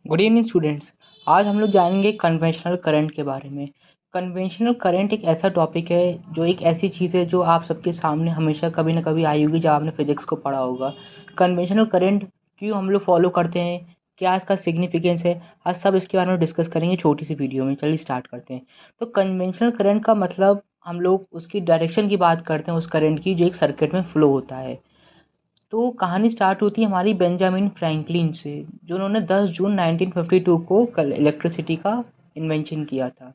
Good evening students. आज हम लोग जानेंगे कन्वेंशनल करंट के बारे में। कन्वेंशनल करंट एक ऐसा टॉपिक है जो एक ऐसी चीज़ है जो आप सबके सामने हमेशा कभी ना कभी आई होगी जब आपने फिजिक्स को पढ़ा होगा। कन्वेंशनल करंट क्यों हम लोग फॉलो करते हैं, क्या इसका सिग्निफिकेंस है, आज सब इसके बारे में डिस्कस करेंगे छोटी सी वीडियो में। चलिए स्टार्ट करते हैं। तो कन्वेंशनल करंट का मतलब हम लोग उसकी डायरेक्शन की बात करते हैं, उस करंट की जो एक सर्किट में फ्लो होता है। तो कहानी स्टार्ट होती है हमारी बेंजामिन फ्रैंकलिन से, जो उन्होंने 10 जून 1952 को कल इलेक्ट्रिसिटी का इन्वेंशन किया था।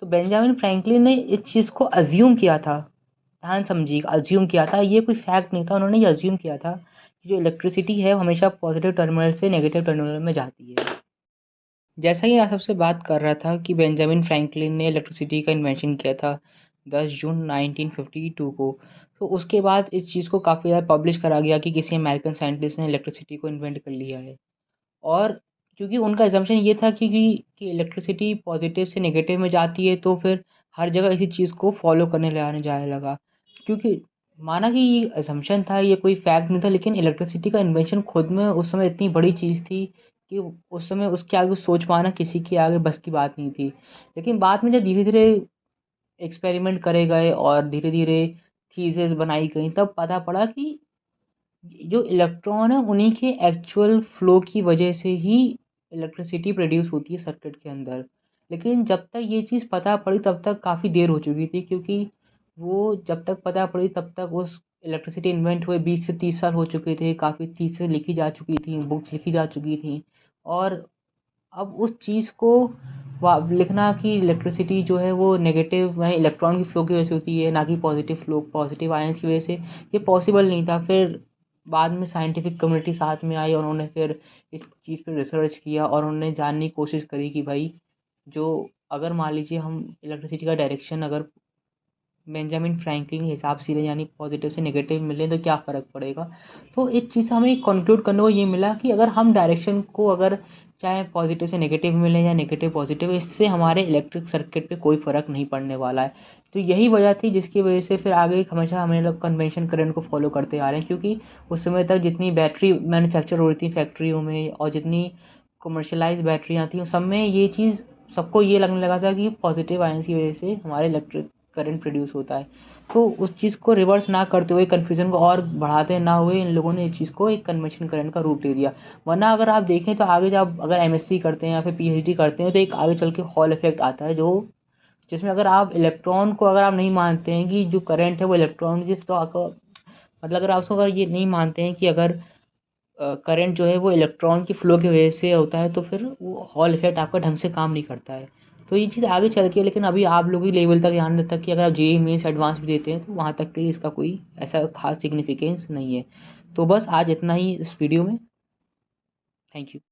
तो बेंजामिन फ्रैंकलिन ने इस चीज़ को अज्यूम किया था, ध्यान समझिएगा, अज्यूम किया था, ये कोई फैक्ट नहीं था, उन्होंने ये अज्यूम किया था कि जो इलेक्ट्रिसिटी है वो हमेशा पॉजिटिव टर्मिनल से नेगेटिव टर्मिनल में जाती है। जैसा कि मैं सबसे बात कर रहा था कि बेंजामिन फ्रैंकलिन ने इलेक्ट्रिसिटी का इन्वेंशन किया था 10 जून 1952 को। तो उसके बाद इस चीज़ को काफ़ी ज़्यादा पब्लिश करा गया कि किसी अमेरिकन साइंटिस्ट ने इलेक्ट्रिसिटी को इन्वेंट कर लिया है। और क्योंकि उनका असम्पशन ये था कि इलेक्ट्रिसिटी पॉजिटिव से नेगेटिव में जाती है, तो फिर हर जगह इसी चीज़ को फॉलो करने लगाने जाने लगा। क्योंकि माना कि ये असम्पशन था, ये कोई फैक्ट नहीं था, लेकिन इलेक्ट्रिसिटी का इन्वेंशन खुद में उस समय इतनी बड़ी चीज़ थी कि उस समय उसके आगे सोच पाना किसी के आगे बस की बात नहीं थी। लेकिन बाद में जब धीरे धीरे एक्सपेरिमेंट करे गए और धीरे धीरे थीसिस बनाई गई, तब पता पड़ा कि जो इलेक्ट्रॉन है उन्हीं के एक्चुअल फ्लो की वजह से ही इलेक्ट्रिसिटी प्रोड्यूस होती है सर्किट के अंदर। लेकिन जब तक ये चीज़ पता पड़ी तब तक काफ़ी देर हो चुकी थी, क्योंकि वो जब तक पता पड़ी तब तक उस इलेक्ट्रिसिटी इन्वेंट हुए 20 से 30 साल हो चुके थे, काफ़ी थीसिस लिखी जा चुकी थी, बुक्स लिखी जा चुकी थी। और अब उस चीज़ को लिखना कि इलेक्ट्रिसिटी जो है वो नेगेटिव वह इलेक्ट्रॉन की फ्लो की वजह से होती है, ना कि पॉजिटिव फ्लो पॉजिटिव आयंस की वजह से, ये पॉसिबल नहीं था। फिर बाद में साइंटिफिक कम्युनिटी साथ में आई और उन्होंने फिर इस चीज़ पे रिसर्च किया और उन्होंने जानने की कोशिश करी कि भाई जो अगर मान लीजिए हम इलेक्ट्रिसिटी का डायरेक्शन अगर बेंजामिन फ्रैंकलिन के हिसाब से यानी पॉजिटिव से नेगेटिव मिले तो क्या फ़र्क पड़ेगा। तो इस चीज़ से हमें कंक्लूड करने को ये मिला कि अगर हम डायरेक्शन को अगर चाहे पॉजिटिव से नेगेटिव मिले या नेगेटिव पॉजिटिव, इससे हमारे इलेक्ट्रिक सर्किट पे कोई फ़र्क नहीं पड़ने वाला है। तो यही वजह थी जिसकी वजह से फिर आगे हमेशा हम लोग कन्वेंशन करंट को फॉलो करते आ रहे हैं, क्योंकि उस समय तक जितनी बैटरी मैन्युफैक्चर हो रही थी फैक्ट्रियों में और जितनी कमर्शलाइज बैटरियाँ थी, उस सब में ये चीज़ सबको ये लगने लगा था कि पॉजिटिव आयंस की वजह से हमारे इलेक्ट्रिक करंट प्रोड्यूस होता है। तो उस चीज़ को रिवर्स ना करते हुए, कन्फ्यूज़न को और बढ़ाते ना हुए, इन लोगों ने इस चीज़ को एक कन्वेंशन करंट का रूप दे दिया। वरना अगर आप देखें तो आगे जब अगर एमएससी करते हैं या फिर पीएचडी करते हैं तो एक आगे चल के हॉल इफेक्ट आता है, जो जिसमें अगर आप इलेक्ट्रॉन को अगर आप नहीं मानते हैं कि जो करंट है वो इलेक्ट्रॉन की, तो आपको मतलब अगर आप उसको अगर ये नहीं मानते हैं कि अगर करंट जो है वो इलेक्ट्रॉन की फ्लो की वजह से होता है, तो फिर वो हॉल इफेक्ट आपका ढंग से काम नहीं करता है। तो ये चीज़ आगे चल के, लेकिन अभी आप लोगों की लेवल तक ध्यान देता कि अगर आप जेईई मेंस एडवांस भी देते हैं तो वहाँ तक के लिए इसका कोई ऐसा खास सिग्निफिकेंस नहीं है। तो बस आज इतना ही इस वीडियो में। Thank you.